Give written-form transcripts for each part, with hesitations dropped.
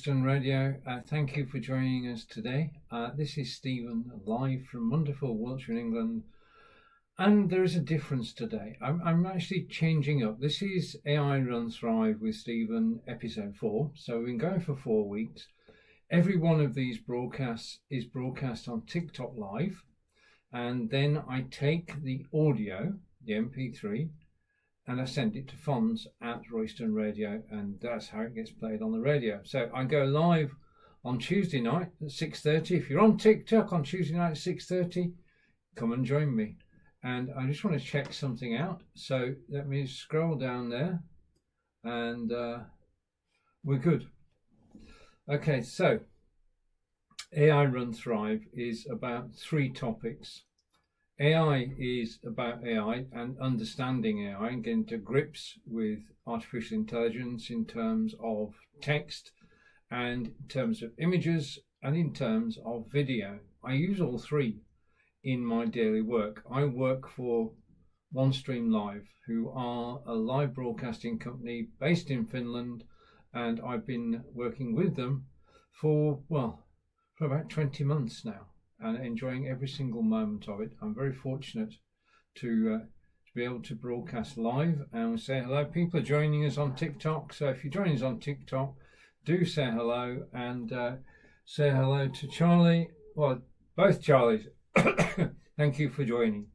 Royston Radio. Thank you for joining us today. This is Stephen, live from wonderful Wiltshire in England. And there is a difference today. I'm actually changing up. This is AI Run Thrive with Stephen, episode 4. So we've been going for 4 weeks. Every one of these broadcasts is broadcast on TikTok Live. And then I take the audio, the MP3, and I send it to Fonz at Royston Radio, and that's how it gets played on the radio. So I go live on Tuesday night at 6:30. If you're on TikTok on Tuesday night at 6:30, come and join me. And I just want to check something out. So let me scroll down there, and we're good. Okay, so AI Run Thrive is about 3 topics. AI is about AI and understanding AI and getting to grips with artificial intelligence in terms of text and in terms of images and in terms of video. I use all 3 in my daily work. I work for OneStream Live, who are a live broadcasting company based in Finland, and I've been working with them for about 20 months now, and enjoying every single moment of it. I'm very fortunate to be able to broadcast live and say hello. People are joining us on TikTok, so if you're joining us on TikTok, do say hello, and say hello to Charlie, well, both Charlies. Thank you for joining.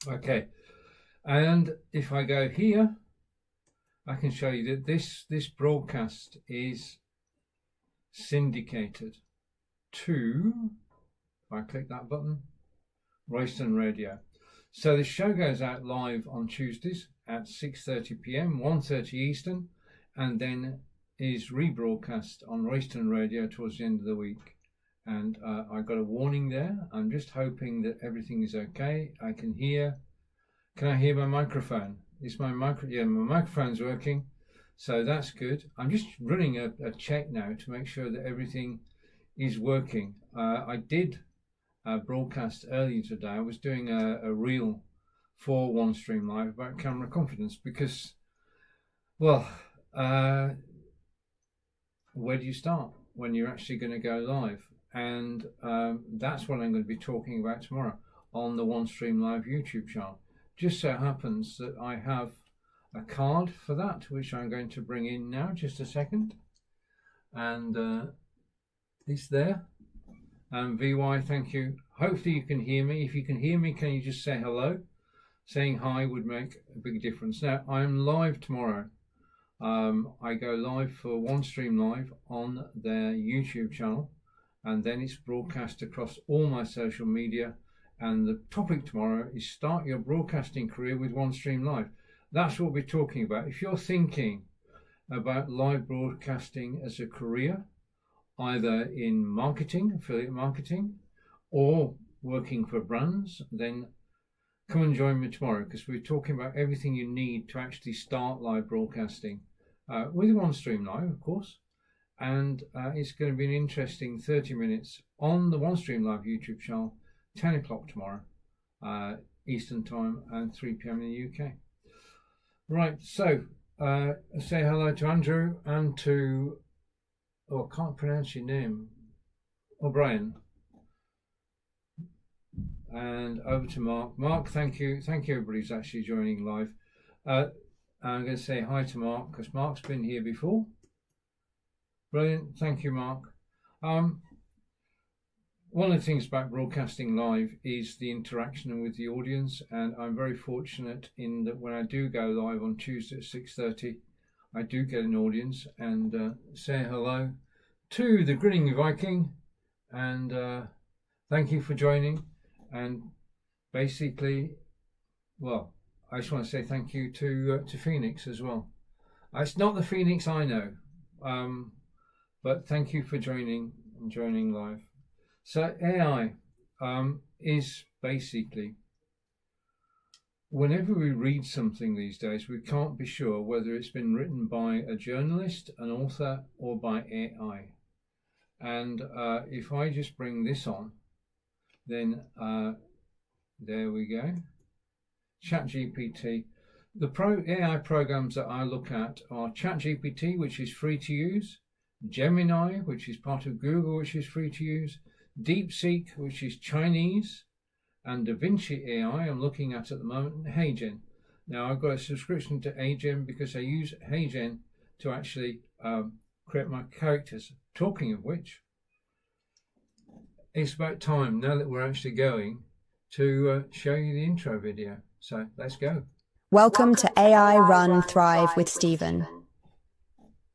Okay, and if I go here, I can show you that this broadcast is syndicated to, if I click that button, Royston Radio. So the show goes out live on Tuesdays at 6:30 p.m, 1:30 Eastern, and then is rebroadcast on Royston Radio towards the end of the week. And I got a warning there. I'm just hoping that everything is okay. I can hear. Can I hear my microphone? Is my yeah, my microphone's working, so that's good. I'm just running a check now to make sure that everything is working. I did broadcast earlier today. I was doing a reel for OneStream Live about camera confidence because, well, where do you start when you're actually going to go live? And that's what I'm going to be talking about tomorrow on the OneStream Live YouTube channel. Just so happens that I have a card for that, which I'm going to bring in now, just a second. And it's there. VY, thank you. Hopefully you can hear me. If you can hear me, can you just say hello? Saying hi would make a big difference. Now, I'm live tomorrow. I go live for OneStream Live on their YouTube channel, and then it's broadcast across all my social media. And the topic tomorrow is start your broadcasting career with OneStream Live. That's what we're talking about. If you're thinking about live broadcasting as a career, either in marketing, affiliate marketing, or working for brands, then come and join me tomorrow, because we're talking about everything you need to actually start live broadcasting with OneStream Live, of course. And it's going to be an interesting 30 minutes on the OneStream Live YouTube channel, 10 o'clock tomorrow, Eastern Time, and 3 p.m. in the UK. Right, so say hello to Andrew and to, oh, I can't pronounce your name, O'Brien. And over to Mark. Mark, thank you. Thank you, everybody who's actually joining live. I'm going to say hi to Mark, because Mark's been here before. Brilliant. Thank you, Mark. One of the things about broadcasting live is the interaction with the audience, and I'm very fortunate in that when I do go live on Tuesday at 6:30, I do get an audience, and say hello to the Grinning Viking, and thank you for joining. And basically, well, I just want to say thank you to Phoenix as well. It's not the Phoenix I know, but thank you for joining live. So AI is basically, whenever we read something these days, we can't be sure whether it's been written by a journalist, an author, or by AI. And if I just bring this on, then there we go. ChatGPT. The AI programs that I look at are ChatGPT, which is free to use, Gemini, which is part of Google, which is free to use, DeepSeek, which is Chinese, and DaVinci AI I'm looking at the moment, and HeyGen. Now I've got a subscription to HeyGen because I use HeyGen to actually create my characters. Talking of which, it's about time now that we're actually going to show you the intro video. So let's go. Welcome to AI Run Thrive with Stephen.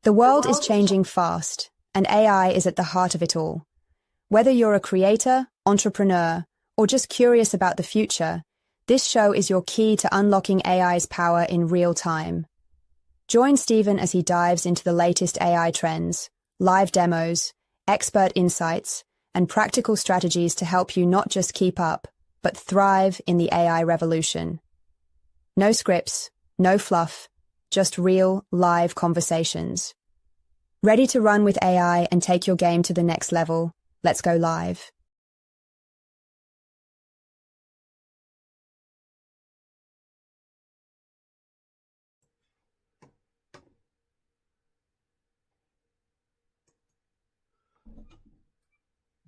The world is changing fast, and AI is at the heart of it all. Whether you're a creator, entrepreneur, or just curious about the future, this show is your key to unlocking AI's power in real time. Join Stephen as he dives into the latest AI trends, live demos, expert insights, and practical strategies to help you not just keep up, but thrive in the AI revolution. No scripts, no fluff, just real, live conversations. Ready to run with AI and take your game to the next level? Let's go live.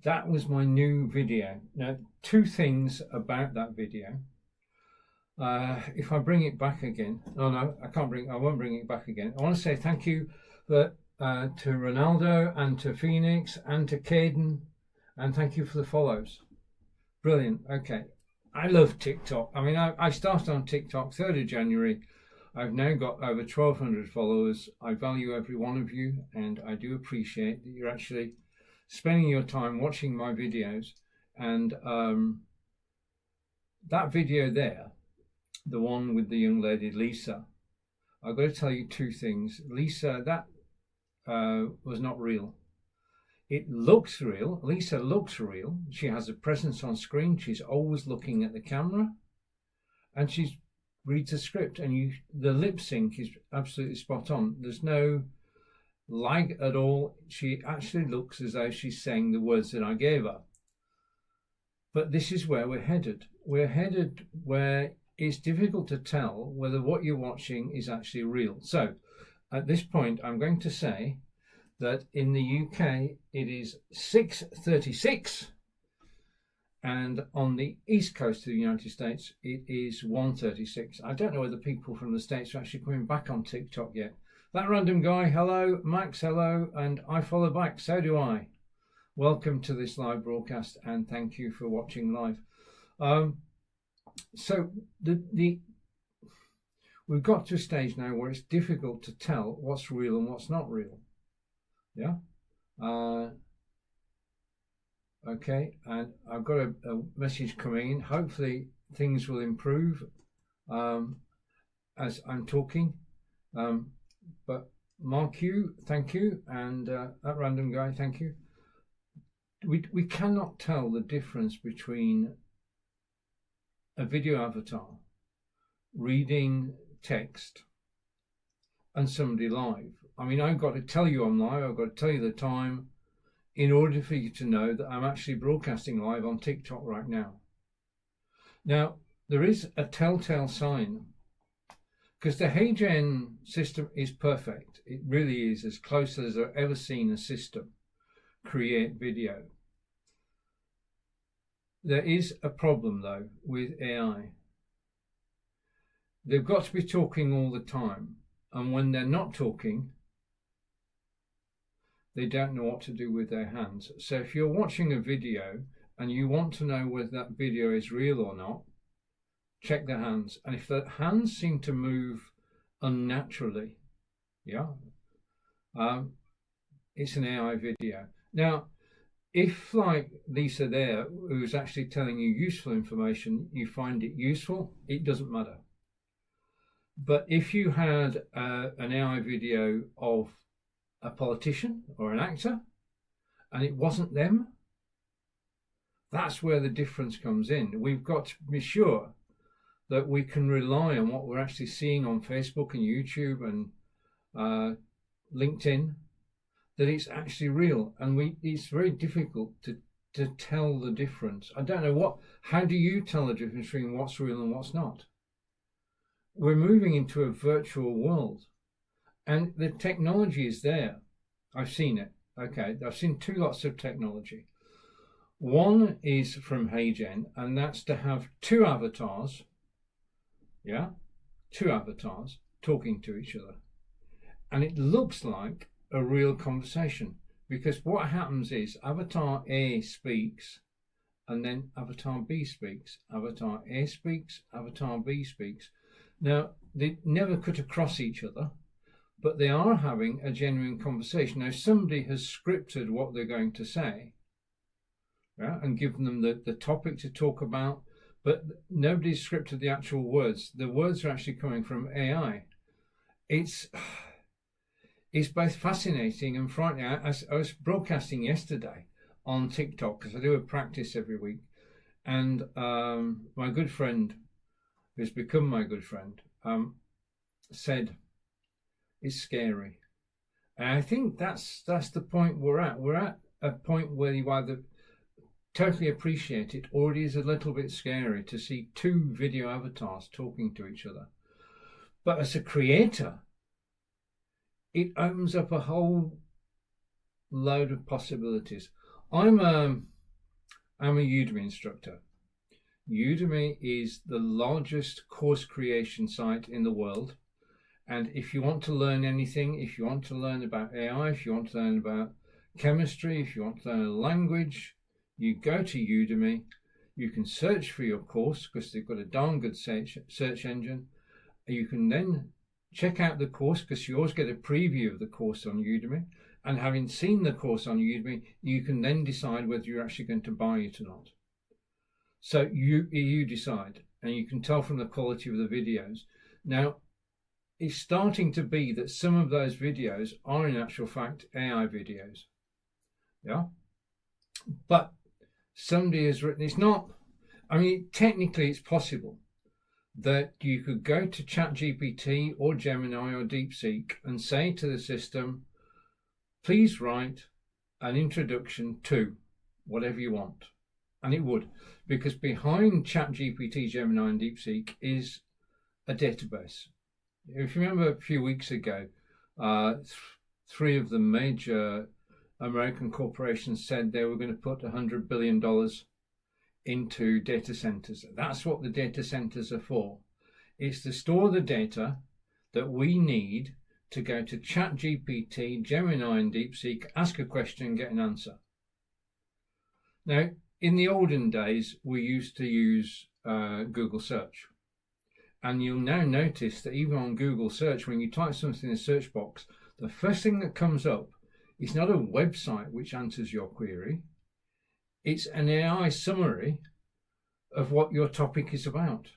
That was my new video. Now, two things about that video. If I bring it back again, I won't bring it back again. I want to say thank you to Ronaldo and to Phoenix and to Caden, and thank you for the follows. Brilliant. Okay. I love TikTok. I mean, I started on TikTok 3rd of January. I've now got over 1,200 followers. I value every one of you, and I do appreciate that you're actually spending your time watching my videos. And that video there, the one with the young lady Lisa, I've got to tell you two things. Lisa, that was not real. It looks real. Lisa looks real. She has a presence on screen. She's always looking at the camera, and she reads a script, and the lip sync is absolutely spot on. There's no lag at all. She actually looks as though she's saying the words that I gave her. But this is where we're headed. We're headed where it's difficult to tell whether what you're watching is actually real. So at this point, I'm going to say that in the UK, it is 6:36, and on the east coast of the United States, it is 1:36. I don't know whether people from the States are actually coming back on TikTok yet. That random guy, hello. Max, hello. And I follow back, so do I. Welcome to this live broadcast, and thank you for watching live. So we've got to a stage now where it's difficult to tell what's real and what's not real. Yeah. Okay, and I've got a message coming in. Hopefully things will improve as I'm talking. But Mark, thank you, and that random guy, thank you. We cannot tell the difference between a video avatar reading text and somebody live. I mean, I've got to tell you I'm live. I've got to tell you the time in order for you to know that I'm actually broadcasting live on TikTok right now. Now, there is a telltale sign, because the HeyGen system is perfect. It really is as close as I've ever seen a system create video. There is a problem, though, with AI. They've got to be talking all the time, and when they're not talking, they don't know what to do with their hands. So if you're watching a video and you want to know whether that video is real or not, check the hands. And if the hands seem to move unnaturally, it's an AI video. Now, if, like Lisa there, who's actually telling you useful information, you find it useful, it doesn't matter. But if you had an AI video of a politician or an actor, and it wasn't them, that's where the difference comes in. We've got to be sure that we can rely on what we're actually seeing on Facebook and YouTube and LinkedIn, that it's actually real. And it's very difficult to tell the difference. I don't know how do you tell the difference between what's real and what's not? We're moving into a virtual world, and the technology is there. I've seen it. Okay, I've seen two lots of technology. One is from HeyGen, and that's to have two avatars, yeah, two avatars talking to each other. And it looks like a real conversation, because what happens is avatar A speaks, and then avatar B speaks. Avatar A speaks, avatar B speaks. Now, they never cut across each other, but they are having a genuine conversation. Now, somebody has scripted what they're going to say, yeah, and given them the topic to talk about, but nobody's scripted the actual words. The words are actually coming from AI. It's both fascinating and frightening. I was broadcasting yesterday on TikTok, because I do a practice every week, and my good friend, who's become my good friend, said, it's scary. And I think that's the point we're at. We're at a point where you either totally appreciate it, or it is a little bit scary to see two video avatars talking to each other. But as a creator, it opens up a whole load of possibilities. I'm a Udemy instructor. Udemy is the largest course creation site in the world. And if you want to learn anything, if you want to learn about AI, if you want to learn about chemistry, if you want to learn a language, you go to Udemy. You can search for your course, because they've got a darn good search engine. You can then check out the course, because you always get a preview of the course on Udemy. And having seen the course on Udemy, you can then decide whether you're actually going to buy it or not. So you decide, and you can tell from the quality of the videos. Now, it's starting to be that some of those videos are in actual fact AI videos. Yeah. But somebody has written, it's not, I mean, technically it's possible that you could go to ChatGPT or Gemini or DeepSeek and say to the system, please write an introduction to whatever you want. And it would, because behind ChatGPT, Gemini and DeepSeek is a database. If you remember a few weeks ago, three of the major American corporations said they were going to put $100 billion into data centers. That's what the data centers are for. It's to store the data that we need to go to ChatGPT, Gemini and DeepSeek, ask a question, get an answer. Now, in the olden days, we used to use Google search. And you'll now notice that even on Google search, when you type something in the search box, the first thing that comes up is not a website which answers your query. It's an AI summary of what your topic is about.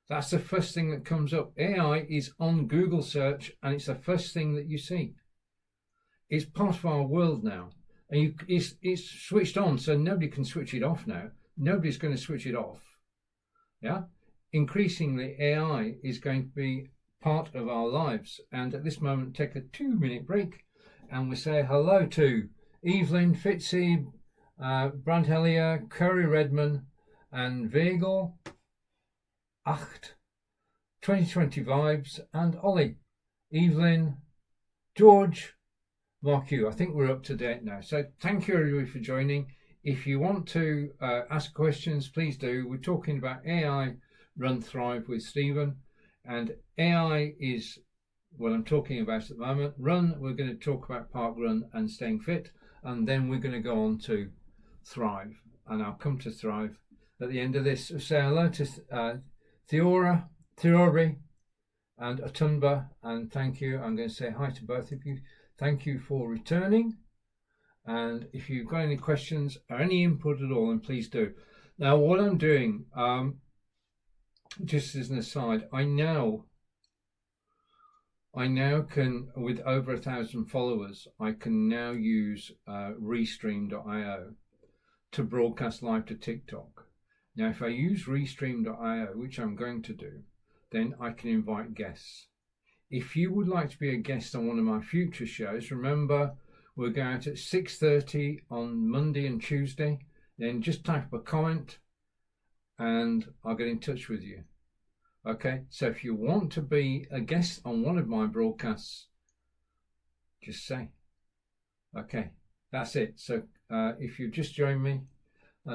That's the first thing that comes up. AI is on Google search, and it's the first thing that you see. It's part of our world now. And it's switched on, so nobody can switch it off now. Nobody's going to switch it off. Yeah? Increasingly, AI is going to be part of our lives. And at this moment, take a 2-minute break, and we say hello to Evelyn, Fitzy, Brand Hellier, Curry Redman, and Vegel, 8, 2020 Vibes, and Ollie. Evelyn, George, Mark Hugh. I think we're up to date now. So thank you everybody for joining. If you want to ask questions, please do. We're talking about AI Run Thrive with Stephen, and AI is what I'm talking about at the moment. Run, we're going to talk about park run and staying fit, and then we're going to go on to Thrive, and I'll come to Thrive at the end of this. Say hello to Theori and Atunba, and thank you. I'm going to say hi to both of you. Thank you for returning, and if you've got any questions or any input at all, then please do. Now, what I'm doing, just as an aside, I now can, with over 1,000 followers, I can now use Restream.io to broadcast live to TikTok. Now, if I use Restream.io, which I'm going to do, then I can invite guests. If you would like to be a guest on one of my future shows, remember we're going out at 6:30 on Monday and Tuesday. Then just type a comment and I'll get in touch with you. Okay, so if you want to be a guest on one of my broadcasts, just say. Okay, that's it. So if you've just joined me,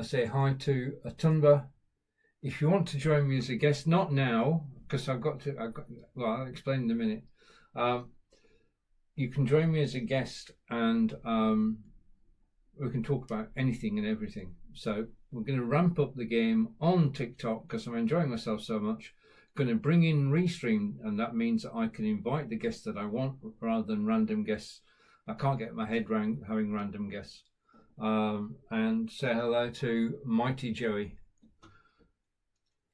say hi to Atunba. If you want to join me as a guest, not now, because well, I'll explain in a minute. You can join me as a guest, and we can talk about anything and everything. So we're going to ramp up the game on TikTok because I'm enjoying myself so much. Going to bring in Restream, and that means that I can invite the guests that I want rather than random guests. I can't get my head around having random guests. And say hello to Mighty Joey.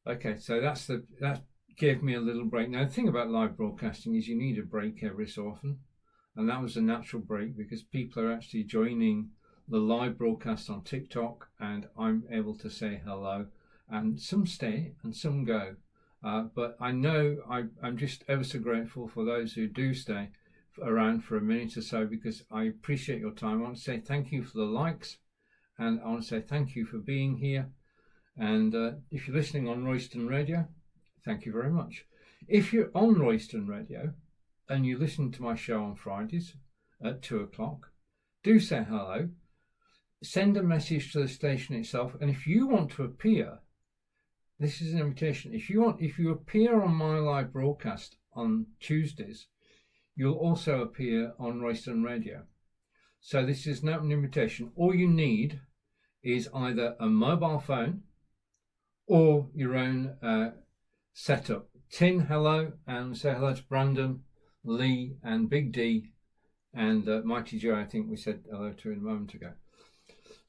Okay, so that gave me a little break. Now the thing about live broadcasting is you need a break every so often, and that was a natural break because people are actually joining the live broadcast on TikTok, and I'm able to say hello, and some stay and some go. But I know I'm just ever so grateful for those who do stay around for a minute or so because I appreciate your time. I want to say thank you for the likes, and I want to say thank you for being here. And if you're listening on Royston Radio, thank you very much. If you're on Royston Radio and you listen to my show on Fridays at 2 o'clock, do say hello. Send a message to the station itself, and if you want to appear, this is an invitation. If you appear on my live broadcast on Tuesdays, you'll also appear on Royston Radio. So this is an open invitation. All you need is either a mobile phone or your own setup. Tin, hello, and say hello to Brandon, Lee, and Big D, and Mighty Joe. I think we said hello to in a moment ago.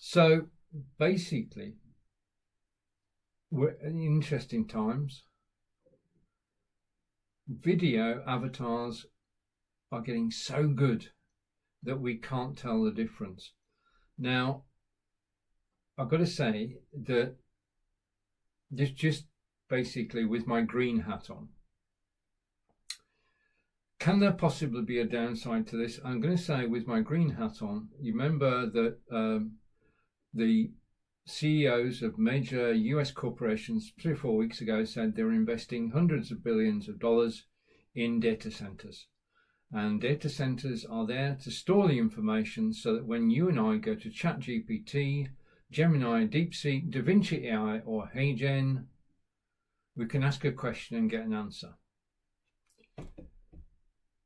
So basically, we're in interesting times. Video avatars are getting so good that we can't tell the difference. Now, I've got to say that this just basically with my green hat on. Can there possibly be a downside to this? I'm going to say with my green hat on, you remember that the CEOs of major US corporations 3 or 4 weeks ago said they were investing hundreds of billions of dollars in data centers. And data centers are there to store the information so that when you and I go to ChatGPT, Gemini, DeepSeek, DaVinci AI, or HeyGen, we can ask a question and get an answer.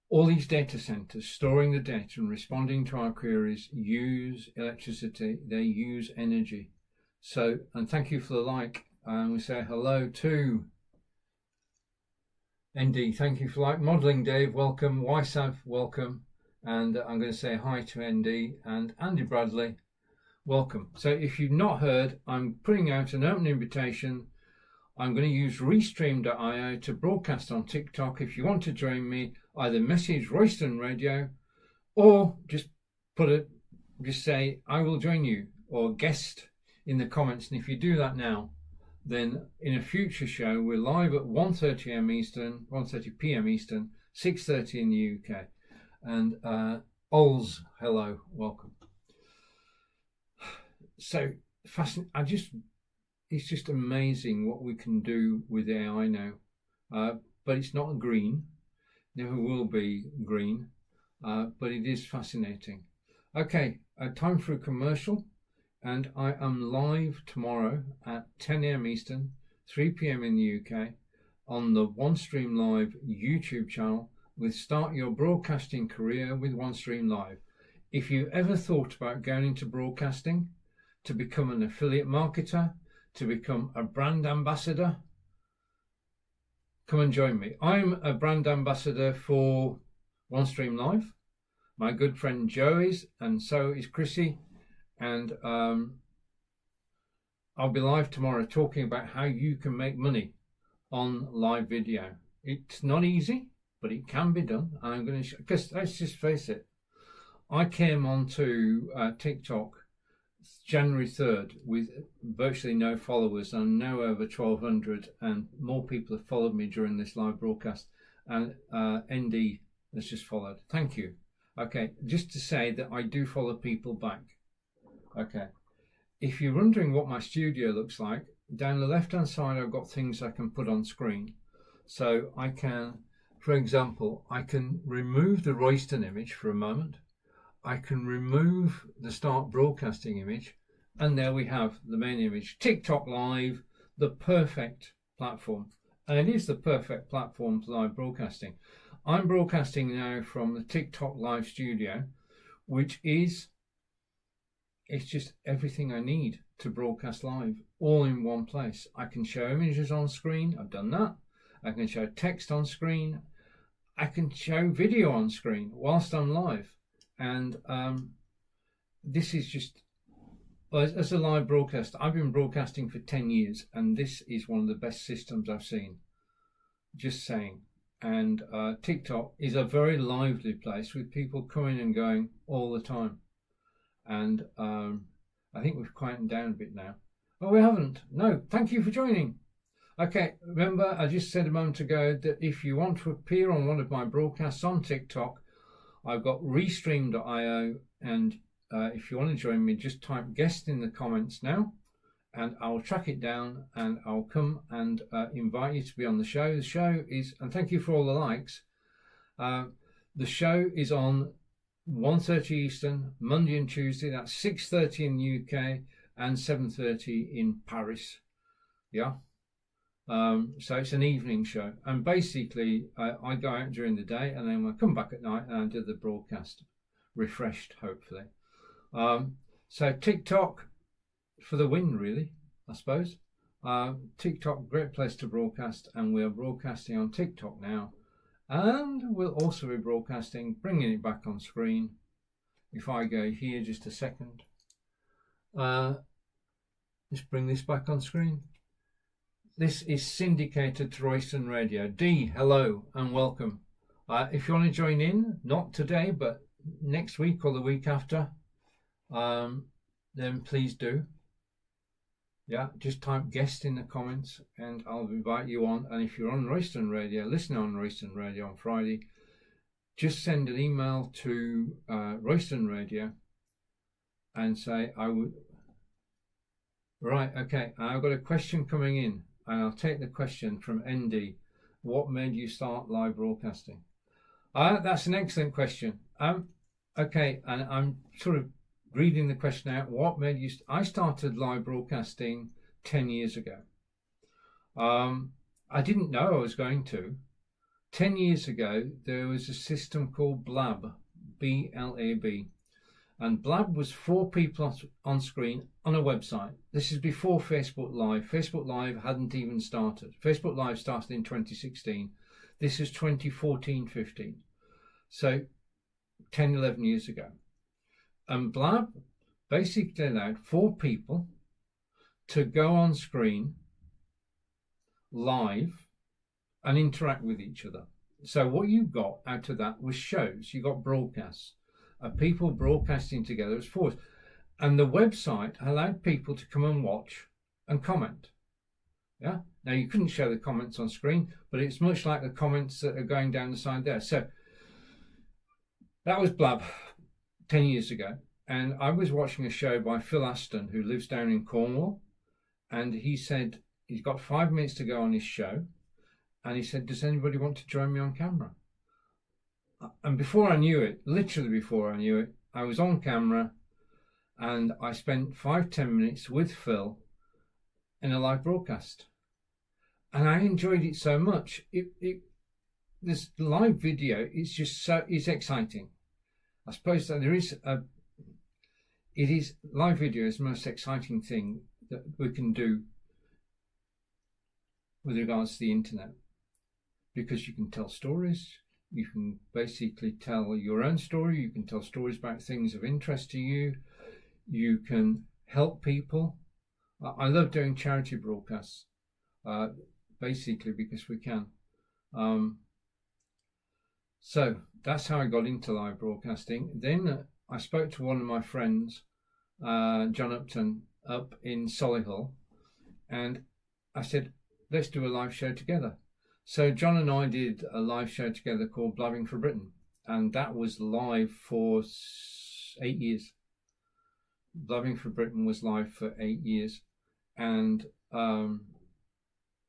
All these data centers storing the data and responding to our queries use electricity, they use energy. So, and thank you for the like. And we say hello to ND, thank you for like. Modeling Dave, welcome. YSAV, welcome. And I'm going to say hi to ND and Andy Bradley, welcome. So if you've not heard, I'm putting out an open invitation. I'm going to use Restream.io to broadcast on TikTok. If you want to join me, either message Royston Radio or just say I will join you or guest in the comments. And if you do that now, then in a future show, we're live at 1:30 a.m. Eastern, 1:30 p.m. Eastern, 6:30 in the UK. And Ols, hello, welcome. So fascinating. It's just amazing what we can do with AI now. But it's not green, never will be green, but it is fascinating. Okay, time for a commercial, and I am live tomorrow at 10 a.m. Eastern, 3 p.m. in the UK, on the OneStream Live YouTube channel with Start Your Broadcasting Career with OneStream Live. If you ever thought about going into broadcasting, to become an affiliate marketer, to become a brand ambassador, come and join me. I'm a brand ambassador for OneStream Live. My good friend Joe is, and so is Chrissy. And I'll be live tomorrow talking about how you can make money on live video. It's not easy, but it can be done. And I'm going to, because let's just face it, I came onto TikTok January 3rd with virtually no followers, and now over 1,200, and more people have followed me during this live broadcast, and ND has just followed. Thank you. Okay, just to say that I do follow people back. Okay, if you're wondering what my studio looks like, down the left hand side I've got things I can put on screen. So I can, for example, I can remove the Royston image for a moment. I can remove the start broadcasting image, and there we have the main image. TikTok Live, the perfect platform. And it is the perfect platform for live broadcasting. I'm broadcasting now from the TikTok Live studio, which is, it's just everything I need to broadcast live, all in one place. I can show images on screen. I've done that. I can show text on screen. I can show video on screen whilst I'm live. And this is just, as a live broadcaster, I've been broadcasting for 10 years, and this is one of the best systems I've seen. Just saying. And TikTok is a very lively place with people coming and going all the time. And I think we've quietened down a bit now. Oh, we haven't. No, thank you for joining. Okay, remember, I just said a moment ago that if you want to appear on one of my broadcasts on TikTok, I've got restream.io, and if you want to join me, just type guest in the comments now, and I'll track it down, and I'll come and invite you to be on the show. The show is, and thank you for all the likes, the show is on 1:30 Eastern, Monday and Tuesday. That's 6:30 in the UK and 7:30 in Paris. Yeah. So it's an evening show, and basically I go out during the day, and then I come back at night and I do the broadcast, refreshed hopefully. So TikTok for the win, really, I suppose. TikTok, great place to broadcast, and we're broadcasting on TikTok now, and we'll also be broadcasting, bringing it back on screen. If I go here just a second, just bring this back on screen. This is syndicated to Royston Radio. Dee, hello and welcome. If you want to join in, not today, but next week or the week after, then please do. Yeah, just type guest in the comments and I'll invite you on. And if you're on Royston Radio, listening on Royston Radio on Friday, just send an email to Royston Radio and say, I would. Right, okay, I've got a question coming in. And I'll take the question from ND. What made you start live broadcasting? That's an excellent question. Okay, and I'm sort of reading the question out. What made you? I started live broadcasting 10 years ago. I didn't know I was going to. 10 years ago, there was a system called Blab, B-L-A-B. And Blab was 4 people on screen on a website. This is before Facebook Live. Facebook Live hadn't even started. Facebook Live started in 2016. This is 2014-15. So 10, 11 years ago. And Blab basically allowed 4 people to go on screen live and interact with each other. So what you got out of that was shows. You got broadcasts. People broadcasting together as 4s, and the website allowed people to come and watch and comment. Yeah, now you couldn't show the comments on screen, but it's much like the comments that are going down the side there. So that was Blab 10 years ago, and I was watching a show by Phil Aston, who lives down in Cornwall, and he said he's got 5 minutes to go on his show, and he said, does anybody want to join me on camera? And before I knew it, literally before I knew it, I was on camera and I spent 5-10 minutes with Phil in a live broadcast. And I enjoyed it so much. This live video is just so, it's exciting. I suppose that live video is the most exciting thing that we can do with regards to the internet, because you can tell stories. You can basically tell your own story. You can tell stories about things of interest to you. You can help people. I love doing charity broadcasts, basically because we can. So that's how I got into live broadcasting. Then I spoke to one of my friends, John Upton, up in Solihull, and I said, let's do a live show together. So John and I did a live show together called Blabbing for Britain, and that was live for 8 years. Blabbing for Britain was live for 8 years, and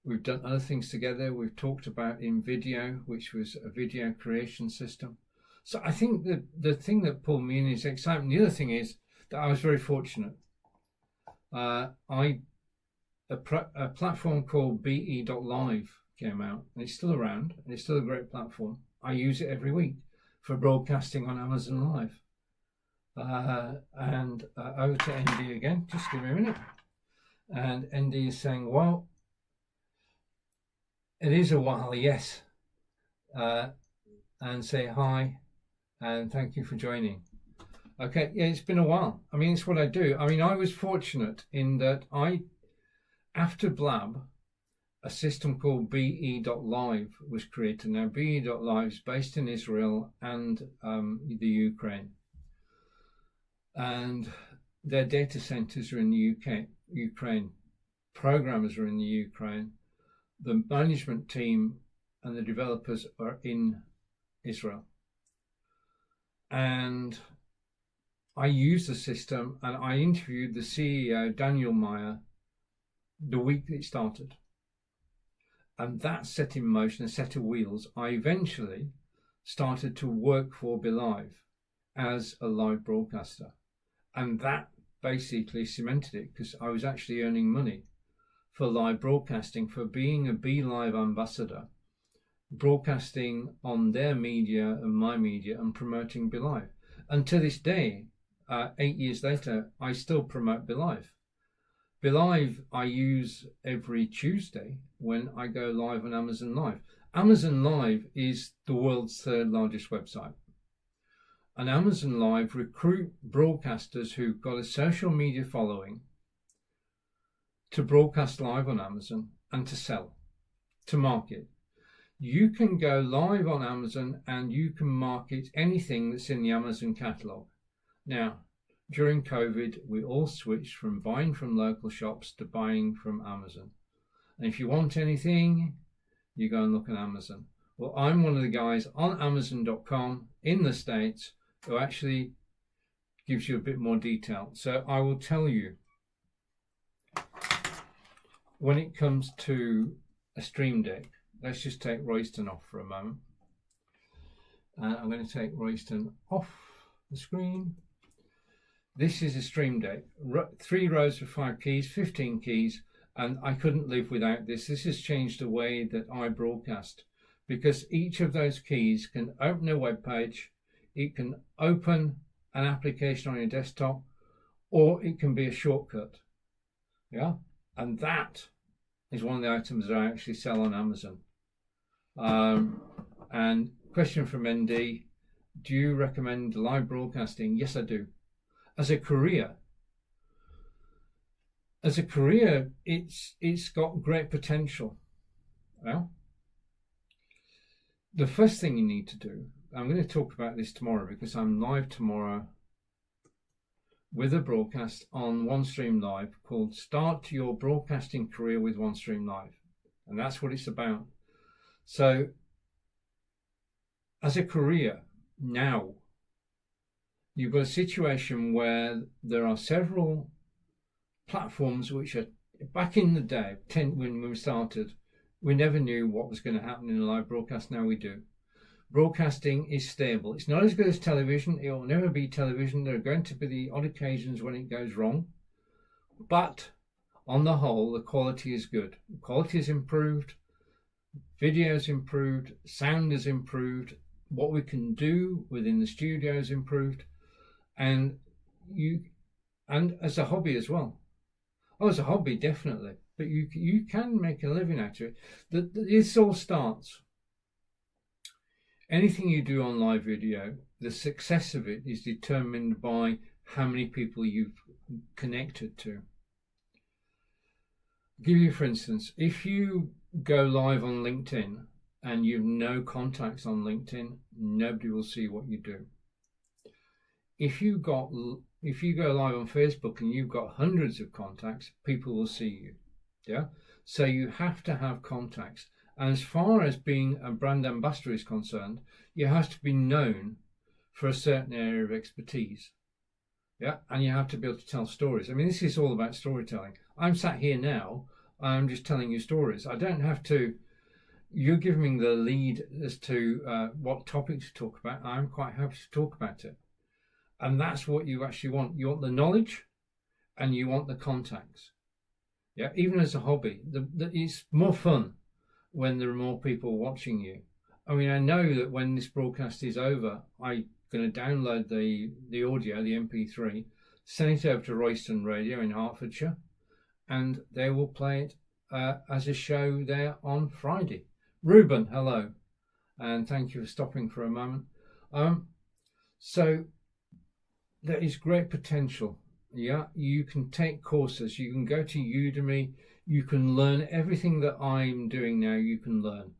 we've done other things together. We've talked about InVideo, which was a video creation system. So I think that the thing that pulled me in is excitement. The other thing is that I was very fortunate. A platform called be.live came out, and it's still around, and it's still a great platform. I use it every week for broadcasting on Amazon Live. And over to ND again, just give me a minute. And ND is saying, well, it is a while, yes. And say hi, and thank you for joining. Okay, yeah, it's been a while. I mean, it's what I do. I mean, I was fortunate in that after Blab, a system called be.live was created. Now, be.live is based in Israel and the Ukraine. And their data centers are in the Ukraine. Programmers are in the Ukraine. The management team and the developers are in Israel. And I used the system, and I interviewed the CEO, Daniel Meyer, the week that it started. And that set in motion a set of wheels. I eventually started to work for BeLive as a live broadcaster. And that basically cemented it, because I was actually earning money for live broadcasting, for being a BeLive ambassador, broadcasting on their media and my media and promoting BeLive. And to this day, 8 years later, I still promote BeLive. BeLive I use every Tuesday when I go live on Amazon Live. Amazon Live is the world's third largest website. And Amazon Live recruit broadcasters who've got a social media following to broadcast live on Amazon and to sell, to market. You can go live on Amazon and you can market anything that's in the Amazon catalog. Now, during COVID, we all switched from buying from local shops to buying from Amazon. And if you want anything, you go and look at Amazon. Well, I'm one of the guys on Amazon.com in the States who actually gives you a bit more detail. So I will tell you, when it comes to a Stream Deck, let's just take Royston off for a moment. I'm going to take Royston off the screen. This is a Stream Deck, 3 rows of 5 keys, 15 keys, and I couldn't live without this. This has changed the way that I broadcast, because each of those keys can open a web page, it can open an application on your desktop, or it can be a shortcut. Yeah, and that is one of the items that I actually sell on Amazon. And question from ND, do you recommend live broadcasting? Yes, I do. As a career, it's got great potential. Well, the first thing you need to do, I'm going to talk about this tomorrow because I'm live tomorrow with a broadcast on OneStream Live called Start Your Broadcasting Career with OneStream Live. And that's what it's about. So, as a career, now, you've got a situation where there are several platforms which are, back in the day, when we started, we never knew what was going to happen in a live broadcast. Now we do. Broadcasting is stable. It's not as good as television. It will never be television. There are going to be the odd occasions when it goes wrong. But on the whole, the quality is good. The quality is improved. Video is improved. Sound is improved. What we can do within the studio is improved. And as a hobby as well. Oh, as a hobby, definitely. But you can make a living out of it. This all starts. Anything you do on live video, the success of it is determined by how many people you've connected to. I'll give you, for instance, if you go live on LinkedIn and you've no contacts on LinkedIn, nobody will see what you do. If you go live on Facebook and you've got hundreds of contacts, people will see you. Yeah. So you have to have contacts. And as far as being a brand ambassador is concerned, you have to be known for a certain area of expertise. Yeah. And you have to be able to tell stories. I mean, this is all about storytelling. I'm sat here now. I'm just telling you stories. I don't have to, you're giving me the lead as to what topic to talk about. I'm quite happy to talk about it. And that's what you actually want. You want the knowledge and you want the contacts. Yeah, even as a hobby, it's more fun when there are more people watching you. I mean, I know that when this broadcast is over, I'm going to download the audio, the MP3, send it over to Royston Radio in Hertfordshire, and they will play it as a show there on Friday. Ruben, hello, and thank you for stopping for a moment. So there is great potential. Yeah, you can take courses, you can go to Udemy, you can learn everything that I'm doing now. You can learn.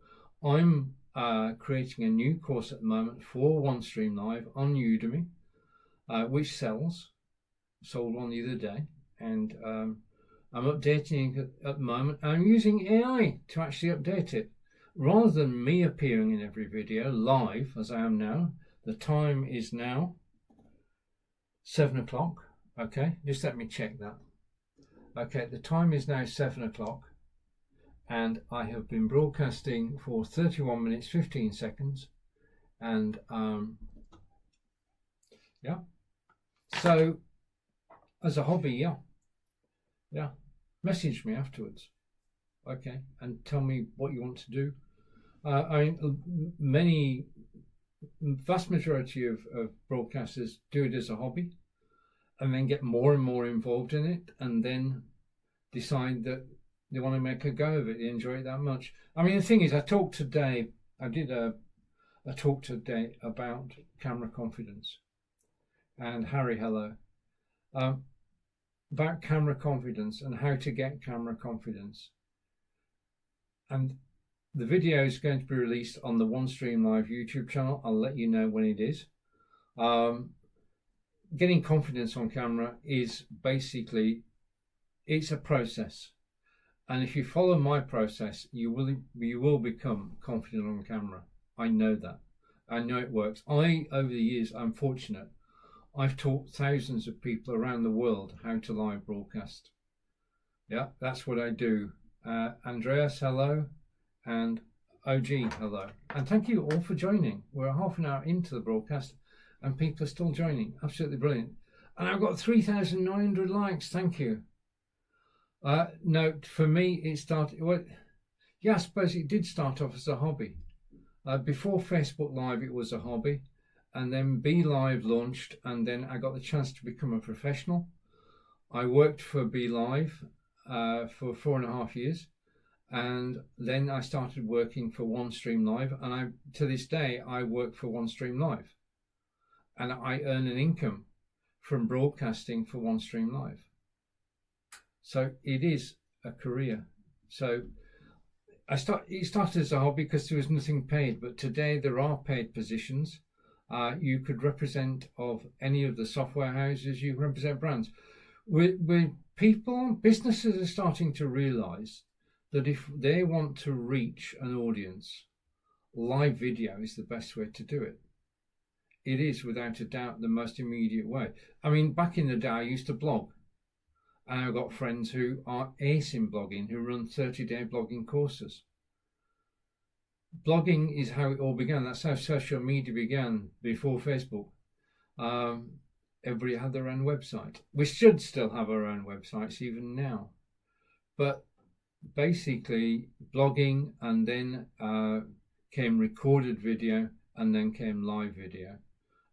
I'm creating a new course at the moment for OneStream Live on Udemy, which sold one the other day, and I'm updating it at the moment. I'm using AI to actually update it rather than me appearing in every video live as I am now. The time is now 7 o'clock. Okay, just let me check that. Okay, the time is now 7 o'clock, and I have been broadcasting for 31 minutes 15 seconds, and yeah, so as a hobby, yeah, message me afterwards, okay, and tell me what you want to do. Vast majority of broadcasters do it as a hobby, and then get more and more involved in it, and then decide that they want to make a go of it. They enjoy it that much. I mean, the thing is, I did a talk today about camera confidence. And Harry, hello. About camera confidence and how to get camera confidence. And the video is going to be released on the OneStream Live YouTube channel. I'll let you know when it is. Getting confidence on camera is basically, it's a process, and if you follow my process, you will become confident on camera. I know that. I know it works. Over the years, I'm fortunate. I've taught thousands of people around the world how to live broadcast. Yeah, that's what I do. Andreas, hello, and OG, hello, and thank you all for joining. We're half an hour into the broadcast, and people are still joining. Absolutely brilliant. And I've got 3,900 likes. Thank you. No, for me, it started. Well, yeah, I suppose it did start off as a hobby. Before Facebook Live, it was a hobby, and then Be Live launched, and then I got the chance to become a professional. I worked for Be Live for 4.5 years, and then I started working for OneStream Live, and to this day I work for OneStream Live. And I earn an income from broadcasting for OneStream Live. So it is a career. So it started as a hobby because there was nothing paid, but today there are paid positions. You could represent of any of the software houses, you can represent brands. With businesses are starting to realize that if they want to reach an audience, live video is the best way to do it. It is, without a doubt, the most immediate way. I mean, back in the day, I used to blog. And I've got friends who are ace in blogging, who run 30-day blogging courses. Blogging is how it all began. That's how social media began before Facebook. Everybody had their own website. We should still have our own websites even now. But basically, blogging, and then came recorded video, and then came live video.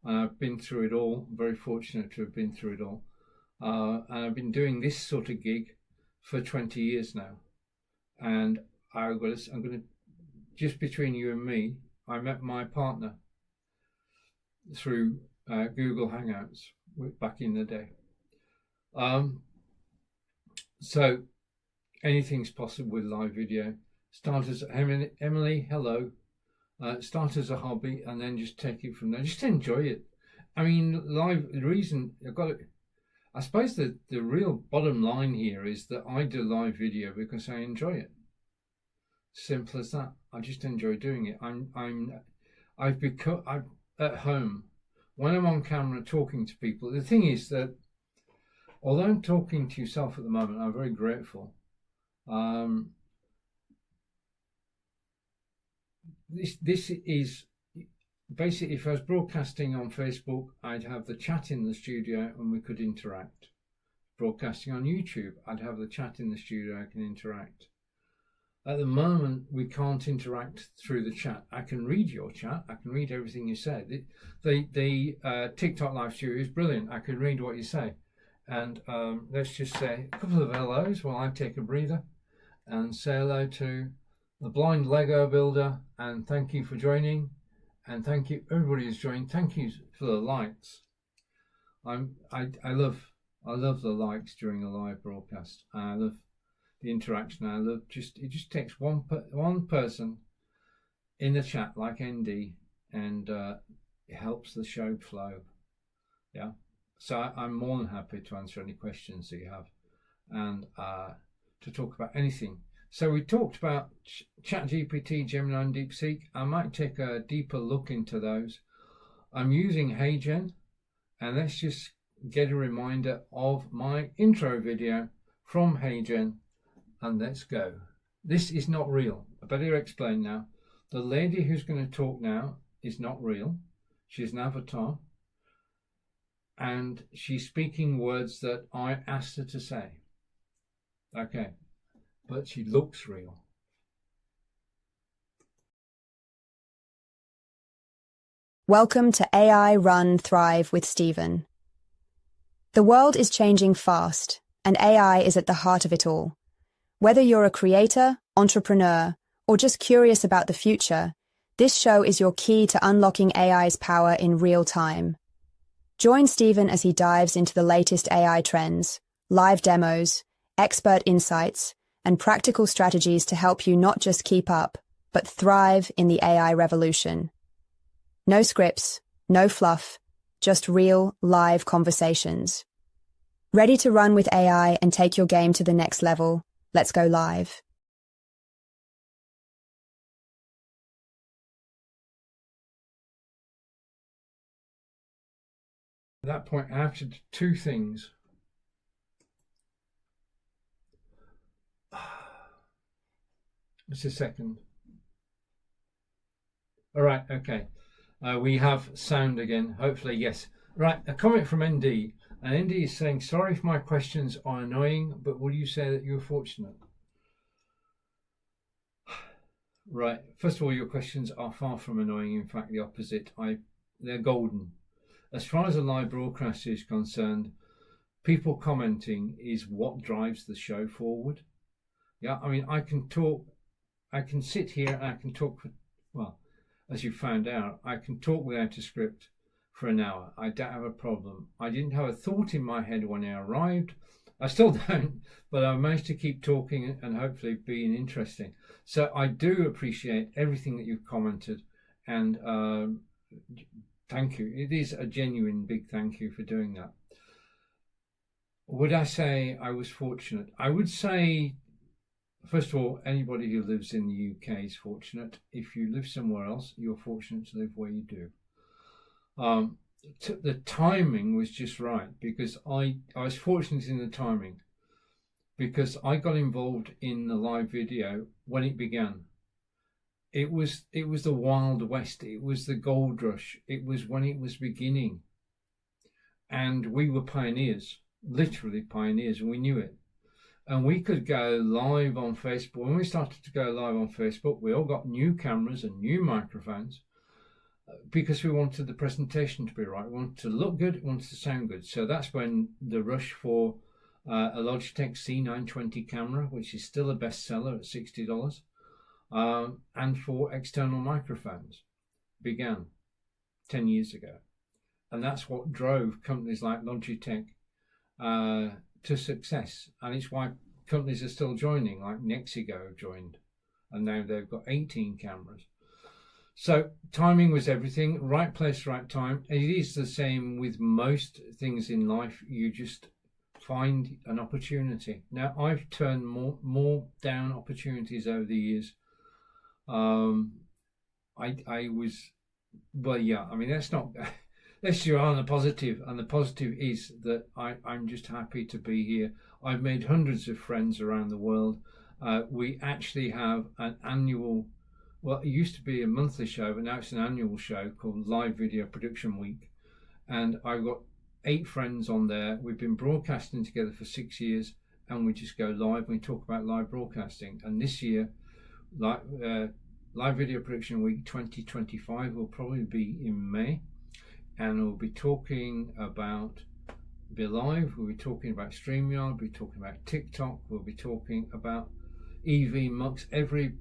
And I've been through it all. I'm very fortunate to have been through it all. And I've been doing this sort of gig for 20 years now. And I'm going to, just between you and me, I met my partner through Google Hangouts back in the day. So anything's possible with live video. Start as Emily, hello. Start as a hobby and then just take it from there. Just enjoy it. I mean, live, the reason I suppose the real bottom line here is that I do live video because I enjoy it. Simple as that. I just enjoy doing it. I'm at home when I'm on camera talking to people. The thing is that although I'm talking to yourself at the moment, I'm very grateful. this is basically, if I was broadcasting on Facebook, I'd have the chat in the studio and we could interact. Broadcasting on YouTube, I'd have the chat in the studio, I can interact. At the moment, we can't interact through the chat. I can read your chat, I can read everything you say. The TikTok live studio is brilliant. I can read what you say. And let's just say a couple of hellos while I take a breather and say hello to the blind Lego builder, and thank you for joining. And thank you, everybody who's joined. Thank you for the likes. I love the likes during a live broadcast. I love the interaction. I love it just takes one person in the chat like ND, and it helps the show flow. Yeah. So I'm more than happy to answer any questions that you have, and to talk about anything. So we talked about ChatGPT, Gemini, and DeepSeek. I might take a deeper look into those. I'm using HeyGen, and let's just get a reminder of my intro video from HeyGen, and let's go. This is not real. I better explain now. The lady who's going to talk now is not real. She's an avatar, and she's speaking words that I asked her to say. Okay. But she looks real. Welcome to AI Run Thrive with Stephen. The world is changing fast, and AI is at the heart of it all. Whether you're a creator, entrepreneur, or just curious about the future, this show is your key to unlocking AI's power in real time. Join Stephen as he dives into the latest AI trends, live demos, expert insights, and practical strategies to help you not just keep up, but thrive in the AI revolution. No scripts, no fluff, just real, live conversations. Ready to run with AI and take your game to the next level? Let's go live. At that point, I have to do two things. Just a second. All right, okay. We have sound again, hopefully, yes. Right, a comment from ND. And ND is saying, sorry if my questions are annoying, but will you say that you're fortunate? Right, first of all, your questions are far from annoying. In fact, the opposite. They're golden. As far as a live broadcast is concerned, people commenting is what drives the show forward. Yeah, I mean, I can sit here and I can talk for, well, as you found out, I can talk without a script for an hour. I don't have a problem. I didn't have a thought in my head when I arrived. I still don't, but I managed to keep talking and hopefully being interesting. So I do appreciate everything that you've commented, and thank you. It is a genuine big thank you for doing that. Would I say I was fortunate? I would say, first of all, anybody who lives in the UK is fortunate. If you live somewhere else, you're fortunate to live where you do. The timing was just right, because I was fortunate in the timing, because I got involved in the live video when it began. It was the Wild West. It was the gold rush. It was when it was beginning, and we were pioneers, literally pioneers, and we knew it. And we could go live on Facebook. When we started to go live on Facebook, we all got new cameras and new microphones, because we wanted the presentation to be right. We wanted to look good, we wanted to sound good. So that's when the rush for a Logitech C920 camera, which is still a bestseller at $60, and for external microphones began 10 years ago. And that's what drove companies like Logitech to success. And it's why companies are still joining, like Nexigo joined, and now they've got 18 cameras. So timing was everything, right place, right time. It is the same with most things in life. You just find an opportunity. Now, I've turned more down opportunities over the years. I was, well, yeah, I mean, let's go on the positive. And the positive is that I'm just happy to be here. I've made hundreds of friends around the world. We actually have an annual Well, it used to be a monthly show, but now it's an annual show called Live Video Production Week. And I've got 8 friends on there. We've been broadcasting together for 6 years, and we just go live and we talk about live broadcasting. And this year, Live Video Production Week 2025 will probably be in May, and we'll be talking about BeLive, we'll be talking about StreamYard, we'll be talking about TikTok, we'll be talking about EV Mux, every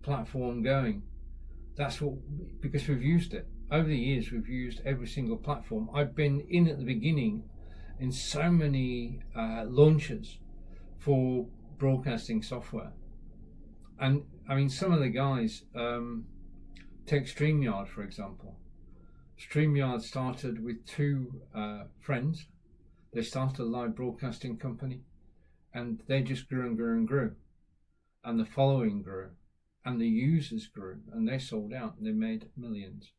platform going. That's what, because we've used it. Over the years, we've used every single platform. I've been in at the beginning in so many launches for broadcasting software. And I mean, some of the guys, take StreamYard, for example. StreamYard started with 2 friends. They started a live broadcasting company, and they just grew and grew and grew. And the following grew, and the users grew, and they sold out, and they made millions.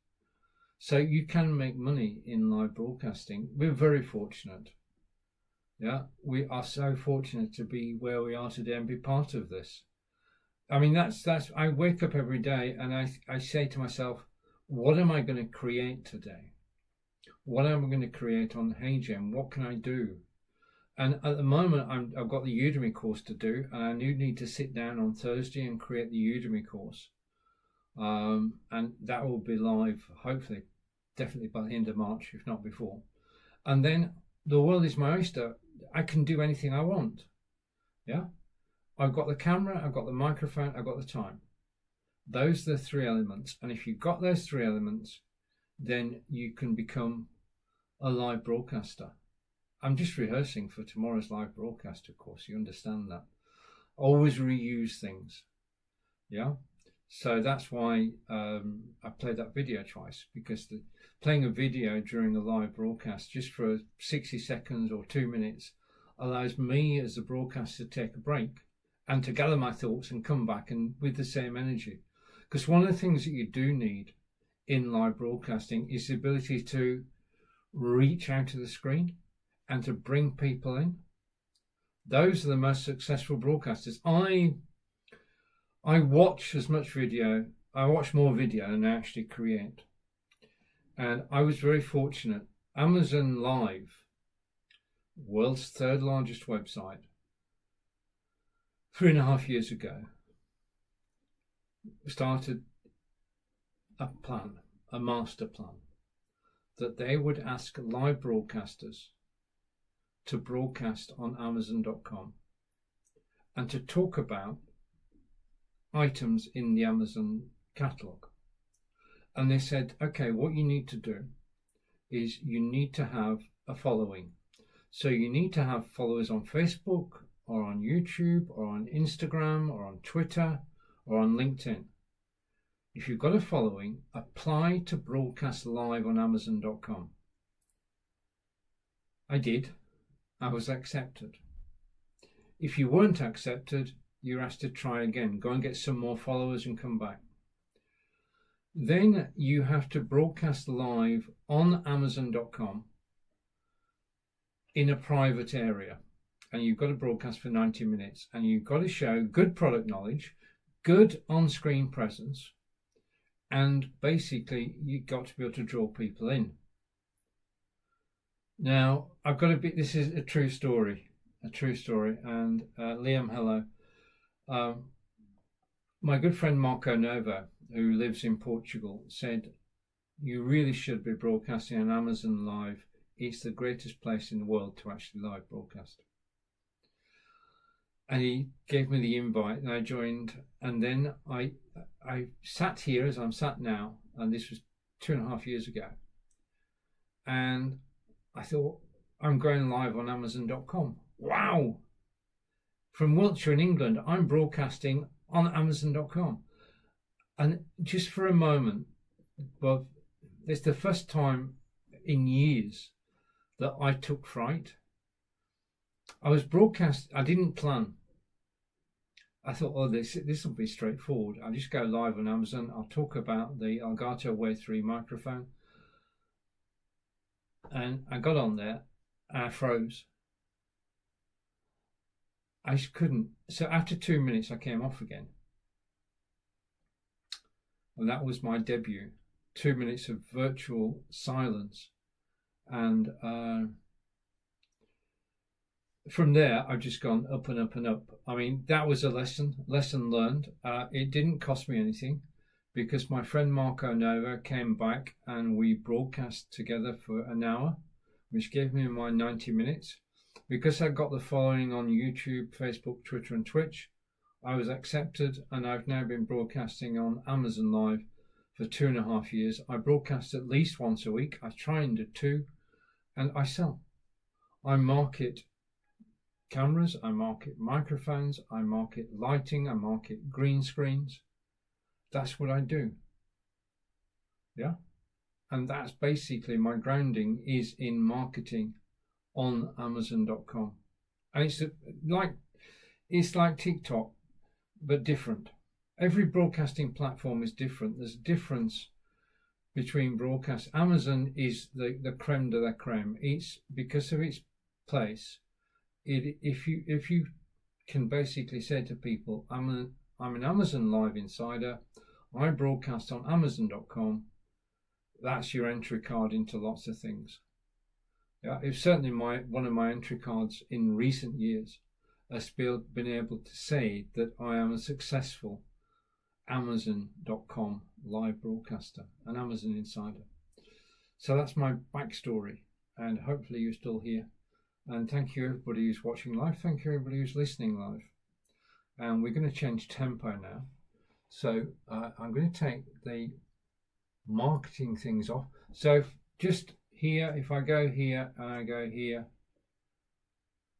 So you can make money in live broadcasting. We're very fortunate. Yeah, we are so fortunate to be where we are today and be part of this. I mean, that's I wake up every day and I say to myself, what am I going to create today? What am I going to create on HeyGen? What can I do? And at the moment, I've got the Udemy course to do, and I need to sit down on Thursday and create the Udemy course. And that will be live, hopefully, definitely by the end of March, if not before. And then the world is my oyster. I can do anything I want. Yeah, I've got the camera, I've got the microphone, I've got the time. Those are the 3 elements. And if you've got those 3 elements, then you can become a live broadcaster. I'm just rehearsing for tomorrow's live broadcast, of course. You understand that. Always reuse things. Yeah. So that's why I played that video twice, because playing a video during a live broadcast just for 60 seconds or 2 minutes allows me as a broadcaster to take a break and to gather my thoughts and come back and with the same energy. Because one of the things that you do need in live broadcasting is the ability to reach out to the screen and to bring people in. Those are the most successful broadcasters. I watch as much video, I watch more video than I actually create. And I was very fortunate. Amazon Live, world's 3rd largest website, 3.5 years ago, started a plan, a master plan, that they would ask live broadcasters to broadcast on Amazon.com and to talk about items in the Amazon catalog. And they said, okay, what you need to do is you need to have a following. So you need to have followers on Facebook or on YouTube or on Instagram or on Twitter or on LinkedIn. If you've got a following, apply to broadcast live on Amazon.com. I did. I was accepted. If you weren't accepted, you're asked to try again. Go and get some more followers and come back. Then you have to broadcast live on Amazon.com in a private area. And you've got to broadcast for 90 minutes. And you've got to show good product knowledge, good on-screen presence, and basically you've got to be able to draw people in. Now, I've got to be, this is a true story. And Liam, hello. My good friend Marco Novo, who lives in Portugal, said, you really should be broadcasting on Amazon Live. It's the greatest place in the world to actually live broadcast. And he gave me the invite and I joined, and then I sat here as I'm sat now, and this was 2.5 years ago, and I thought, I'm going live on Amazon.com. Wow! From Wiltshire in England, I'm broadcasting on Amazon.com. And just for a moment, but it's the first time in years that I took fright. I was broadcast. I didn't plan. I thought, oh, this will be straightforward. I'll just go live on Amazon. I'll talk about the Elgato Wave 3 microphone. And I got on there and I froze. I just couldn't. So after 2 minutes, I came off again. and that was my debut. 2 minutes of virtual silence, and from there I've just gone up and up and up. I mean, that was a lesson learned. It didn't cost me anything, because my friend Marco Nova came back and we broadcast together for an hour, which gave me my 90 minutes. Because I got the following on YouTube, Facebook, Twitter and Twitch, I was accepted, and I've now been broadcasting on Amazon Live for 2.5 years. I broadcast at least once a week. I try and do 2, and I sell. I market cameras, I market microphones, I market lighting, I market green screens. That's what I do. Yeah. And that's basically my grounding is in marketing on Amazon.com. And it's like TikTok, but different. Every broadcasting platform is different. There's a difference between broadcast. Amazon is the creme de la creme. It's because of its place. If you can basically say to people, I'm an Amazon Live insider, I broadcast on Amazon.com, that's your entry card into lots of things. Yeah, it's certainly one of my entry cards in recent years has been able to say that I am a successful Amazon.com live broadcaster, an Amazon insider. So that's my backstory, and hopefully you're still here. And thank you everybody who's watching live. Thank you everybody who's listening live. And we're going to change tempo now. So I'm going to take the marketing things off. So just here, if I go here and I go here,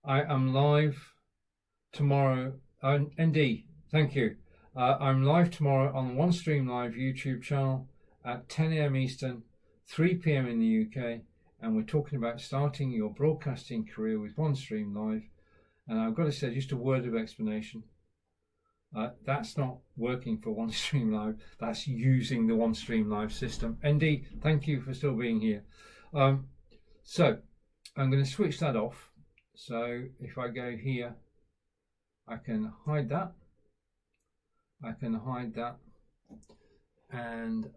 I am live tomorrow. ND, thank you. I'm live tomorrow on OneStream Live YouTube channel at 10 a.m. Eastern, 3 p.m. in the UK. And we're talking about starting your broadcasting career with OneStream Live. And I've got to say, just a word of explanation. That's not working for OneStream Live. That's using the OneStream Live system. ND, thank you for still being here. So I'm going to switch that off. So if I go here, I can hide that. I can hide that and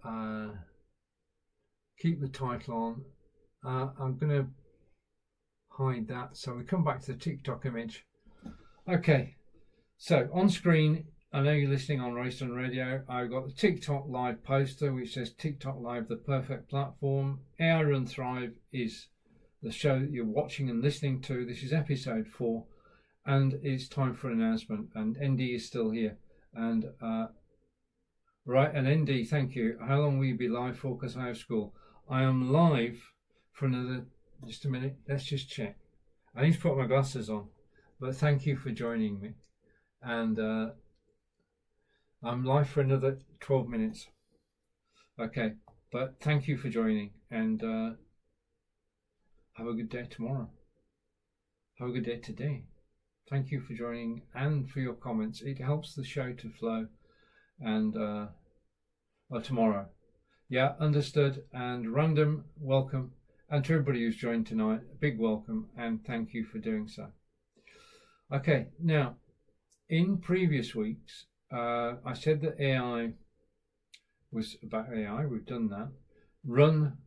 keep the title on. I'm going to hide that. So we come back to the TikTok image. Okay, so on screen, I know you're listening on Royston Radio. I've got the TikTok Live poster which says TikTok Live, the perfect platform. AI Run Thrive is the show that you're watching and listening to. This is episode 4, and it's time for an announcement. And ND is still here. And right, and ND, thank you. How long will you be live for? Because I have school. I am live for another, just a minute, let's just check. I need to put my glasses on, but thank you for joining me. And I'm live for another 12 minutes. Okay, but thank you for joining, and have a good day tomorrow. Have a good day today. Thank you for joining and for your comments. It helps the show to flow. And tomorrow. Yeah, understood. And Random, welcome. And to everybody who's joined tonight, a big welcome and thank you for doing so. Okay, now, in previous weeks, I said that AI was about AI. We've done that. Run,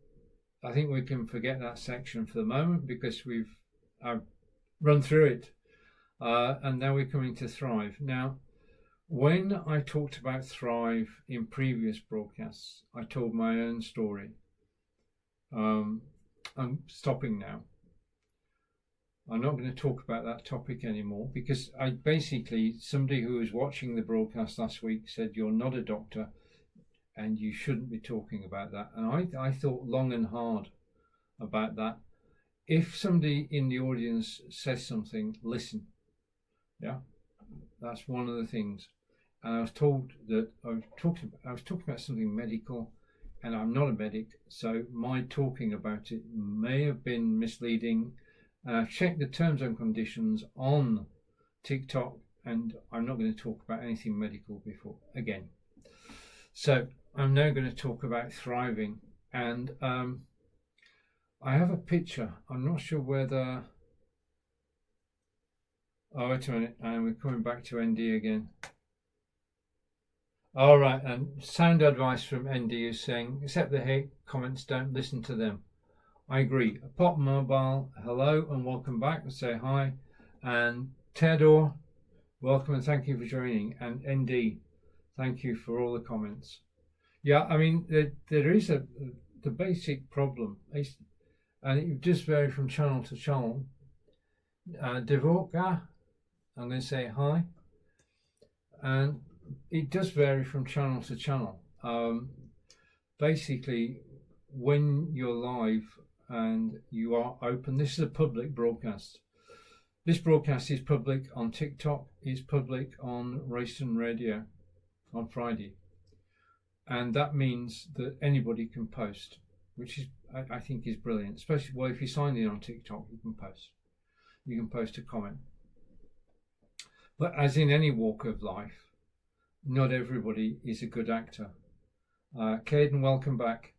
I think we can forget that section for the moment because I've run through it. And now we're coming to Thrive. Now, when I talked about Thrive in previous broadcasts, I told my own story. I'm stopping now. I'm not going to talk about that topic anymore because somebody who was watching the broadcast last week said, you're not a doctor and you shouldn't be talking about that. And I thought long and hard about that. If somebody in the audience says something, listen. Yeah, that's one of the things. And I was told that I was talking about something medical, and I'm not a medic, so my talking about it may have been misleading. And I've checked the terms and conditions on TikTok, and I'm not going to talk about anything medical before again. So I'm now going to talk about thriving, and I have a picture. I'm not sure whether. Oh, wait a minute, and we're coming back to ND again. All right, and sound advice from ND is saying, accept the hate comments, don't listen to them. I agree. Pop Mobile, hello and welcome back. Say hi. And Theodore, welcome and thank you for joining. And ND, thank you for all the comments. Yeah, I mean, there is the basic problem, and it does vary from channel to channel. Devoka, I'm going to say hi. And it does vary from channel to channel. Basically, when you're live and you are open, this is a public broadcast. This broadcast is public on TikTok, it's public on Royston Radio on Friday. And that means that anybody can post, which is, I think, is brilliant. Especially, well, if you sign in on TikTok, you can post. You can post a comment. But as in any walk of life, not everybody is a good actor. Caden, welcome back.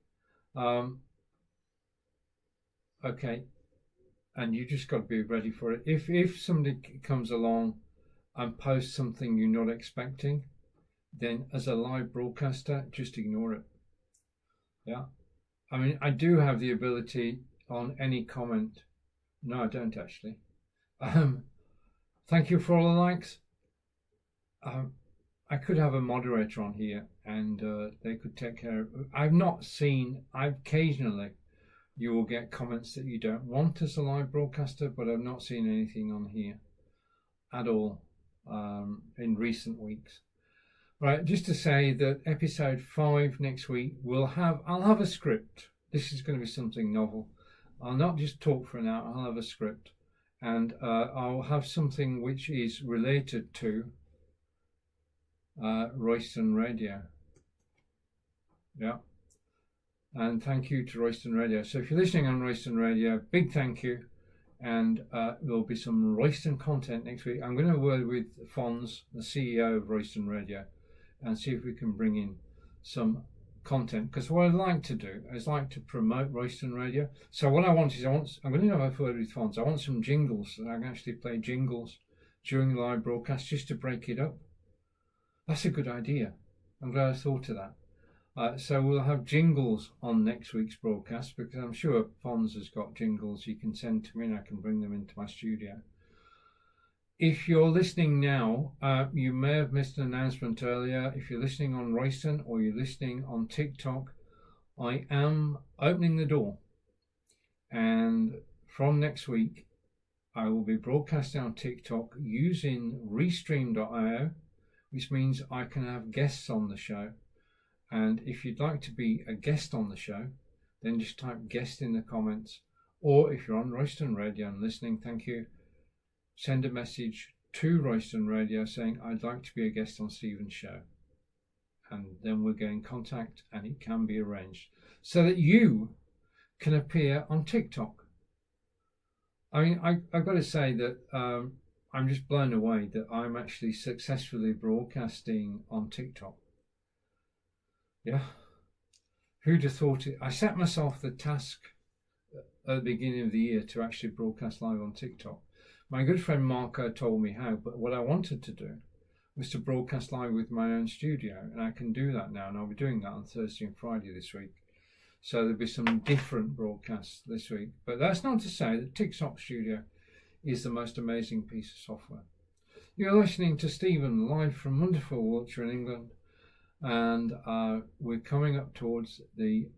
Okay, and you just got to be ready for it. If somebody comes along and posts something you're not expecting, then as a live broadcaster, just ignore it. Yeah, I mean, I do have the ability on any comment. No, I don't actually. Thank you for all the likes. I could have a moderator on here and they could take care of it. Occasionally you will get comments that you don't want as a live broadcaster, but I've not seen anything on here at all in recent weeks. Right, just to say that episode 5 next week I'll have a script. This is going to be something novel. I'll not just talk for an hour, I'll have a script. And I'll have something which is related to Royston Radio. Yeah. And thank you to Royston Radio. So if you're listening on Royston Radio, big thank you. And there'll be some Royston content next week. I'm going to word with Fonz, the CEO of Royston Radio, and see if we can bring in some content. Because what I'd like to do is like to promote Royston Radio. So what I want is I'm going to have a word with Fonz. I want some jingles, so I can actually play jingles during the live broadcast just to break it up. That's a good idea. I'm glad I thought of that. So we'll have jingles on next week's broadcast, because I'm sure Fonz has got jingles he can send to me and I can bring them into my studio. If you're listening now, you may have missed an announcement earlier. If you're listening on Royston or you're listening on TikTok, I am opening the door. And from next week, I will be broadcasting on TikTok using Restream.io, which means I can have guests on the show. And if you'd like to be a guest on the show, then just type guest in the comments. Or if you're on Royston Radio and listening, thank you. Send a message to Royston Radio saying, I'd like to be a guest on Stephen's show. And then we'll get in contact and it can be arranged so that you can appear on TikTok. I mean, I've got to say that I'm just blown away that I'm actually successfully broadcasting on TikTok. Yeah. Who'd have thought it? I set myself the task at the beginning of the year to actually broadcast live on TikTok. My good friend Marco told me how, but what I wanted to do was to broadcast live with my own studio, and I can do that now, and I'll be doing that on Thursday and Friday this week. So there'll be some different broadcasts this week. But that's not to say that TikTok Studio is the most amazing piece of software. You're listening to Stephen live from wonderful Wiltshire in England, and we're coming up towards the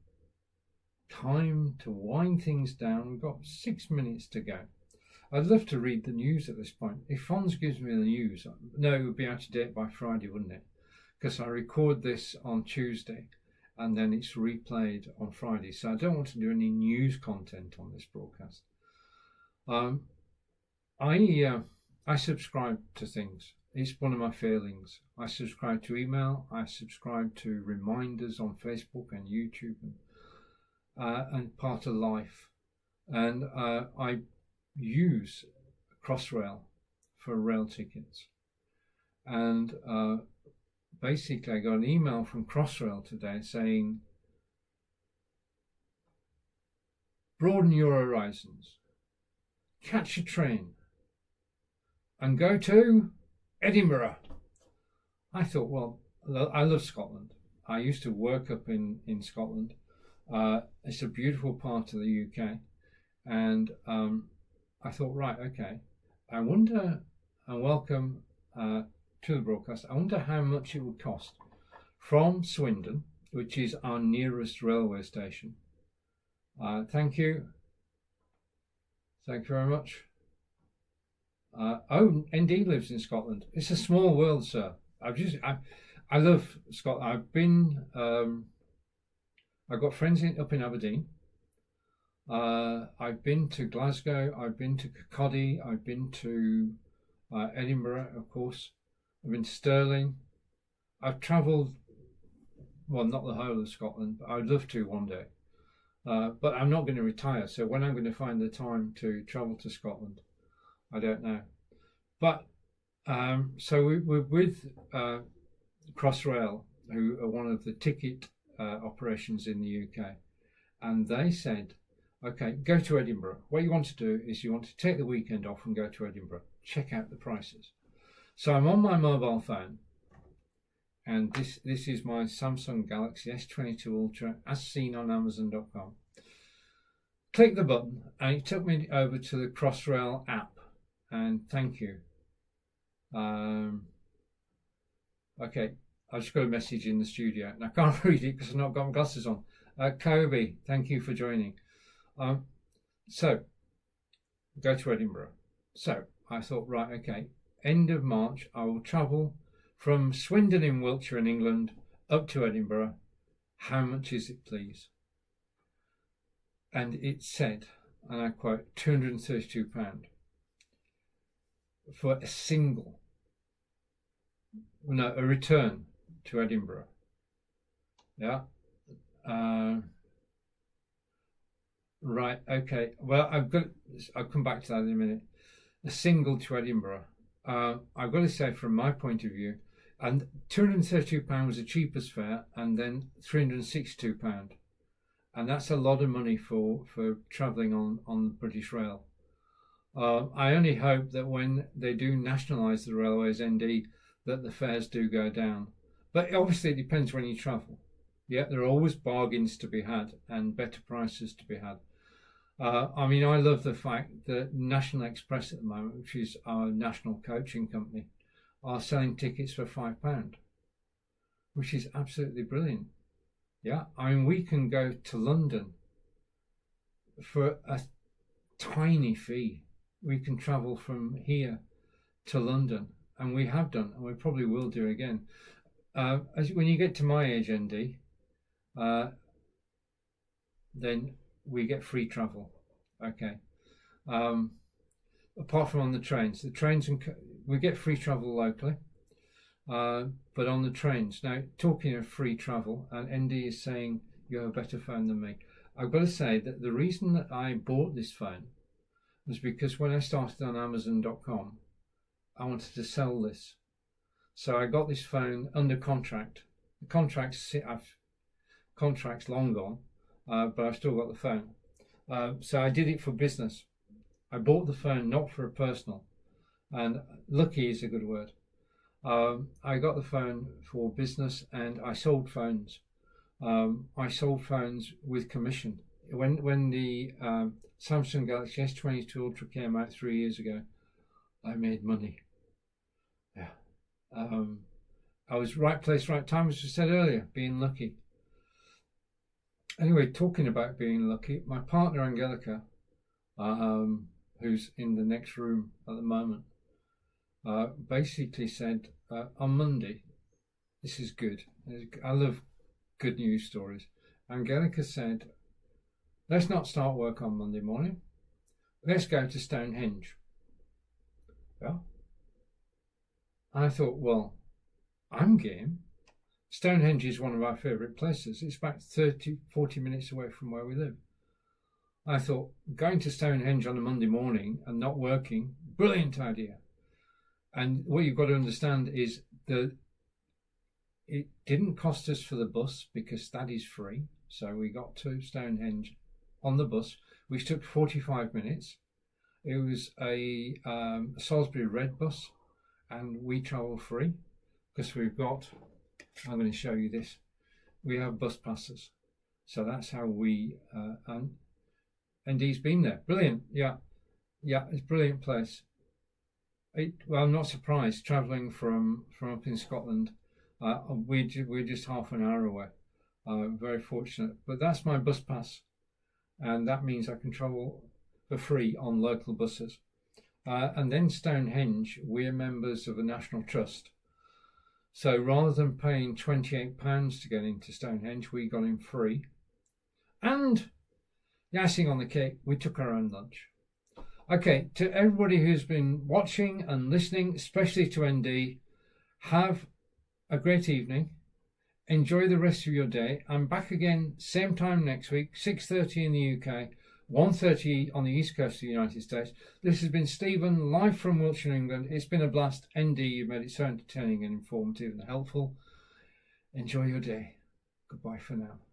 time to wind things down. We've got 6 minutes to go. I'd love to read the news at this point. If Fonz gives me the news, no, it would be out of date by Friday, wouldn't it? Because I record this on Tuesday and then it's replayed on Friday. So I don't want to do any news content on this broadcast. I subscribe to things. It's one of my failings. I subscribe to email. I subscribe to reminders on Facebook and YouTube and part of life. And I use Crossrail for rail tickets. And basically I got an email from Crossrail today saying, broaden your horizons, catch a train and go to Edinburgh. I thought, well, I love Scotland. I used to work up in Scotland. It's a beautiful part of the UK, and I thought, right, okay, I wonder, and welcome to the broadcast. I wonder how much it would cost from Swindon, which is our nearest railway station. Thank you. Thank you very much. Oh, ND lives in Scotland. It's a small world, sir. I love Scotland. I've been. I've got friends up in Aberdeen. I've been to Glasgow. I've been to Kirkcaldy. I've been to Edinburgh, of course. I've been to Stirling. I've travelled. Well, not the whole of Scotland, but I'd love to one day. But I'm not going to retire, so when I'm going to find the time to travel to Scotland, I don't know. But so we're with Crossrail, who are one of the ticket operations in the UK, and they said, okay, go to Edinburgh. What you want to do is you want to take the weekend off and go to Edinburgh, check out the prices. So I'm on my mobile phone, and this is my Samsung Galaxy S22 Ultra as seen on Amazon.com. Click the button and it took me over to the Crossrail app, and thank you. Okay, I just got a message in the studio and I can't read it because I've not got my glasses on. Kobe, thank you for joining. So go to Edinburgh. So I thought, right, okay, end of March I will travel from Swindon in Wiltshire in England up to Edinburgh. How much is it, please? And it said, and I quote, £232 for a single, no, a return to Edinburgh. Yeah. Right, okay. Well, I'll come back to that in a minute. A single to Edinburgh. I've got to say, from my point of view, and £232 was the cheapest fare, and then £362. And that's a lot of money for travelling on British Rail. I only hope that when they do nationalise the railways, ND, that the fares do go down. But obviously it depends when you travel. Yeah, there are always bargains to be had and better prices to be had. I mean, I love the fact that National Express at the moment, which is our national coaching company, are selling tickets for £5, which is absolutely brilliant. Yeah, I mean, we can go to London for a tiny fee. We can travel from here to London, and we have done, and we probably will do again. When you get to my age, ND, then we get free travel. Okay. Apart from on the trains, we get free travel locally. But on the trains, now talking of free travel, and ND is saying you have a better phone than me. I've got to say that the reason that I bought this phone was because when I started on Amazon.com, I wanted to sell this. So I got this phone under contract. The contract's long gone, but I've still got the phone. So I did it for business. I bought the phone not for a personal, and lucky is a good word. I got the phone for business, and I sold phones. I sold phones with commission. When the Samsung Galaxy S22 Ultra came out 3 years ago, I made money. Yeah. I was right place, right time, as I said earlier, being lucky. Anyway, talking about being lucky, my partner Angelica, who's in the next room at the moment, basically said on Monday, this is good. I love good news stories. Angelica said, let's not start work on Monday morning. Let's go to Stonehenge. Yeah. I thought, well, I'm game. Stonehenge is one of our favourite places. It's about 40 minutes away from where we live. I thought, going to Stonehenge on a Monday morning and not working, brilliant idea. And what you've got to understand is that it didn't cost us for the bus because that is free. So we got to Stonehenge on the bus, which took 45 minutes. It was a Salisbury Red bus, and we travel free because we've got I'm going to show you this. We have bus passes. So that's how we, and ND's been there. Brilliant. Yeah. Yeah, it's a brilliant place. Well, I'm not surprised, travelling from up in Scotland. We're just half an hour away. Very fortunate. But that's my bus pass. And that means I can travel for free on local buses. And then Stonehenge, we're members of a National Trust. So rather than paying £28 to get into Stonehenge, we got in free. And the icing on the cake, we took our own lunch. Okay, to everybody who's been watching and listening, especially to ND, have a great evening. Enjoy the rest of your day. I'm back again same time next week, 6:30 in the UK, 1:30 on the East Coast of the United States. This has been Stephen, live from Wiltshire, England. It's been a blast. ND, you made it so entertaining and informative and helpful. Enjoy your day. Goodbye for now.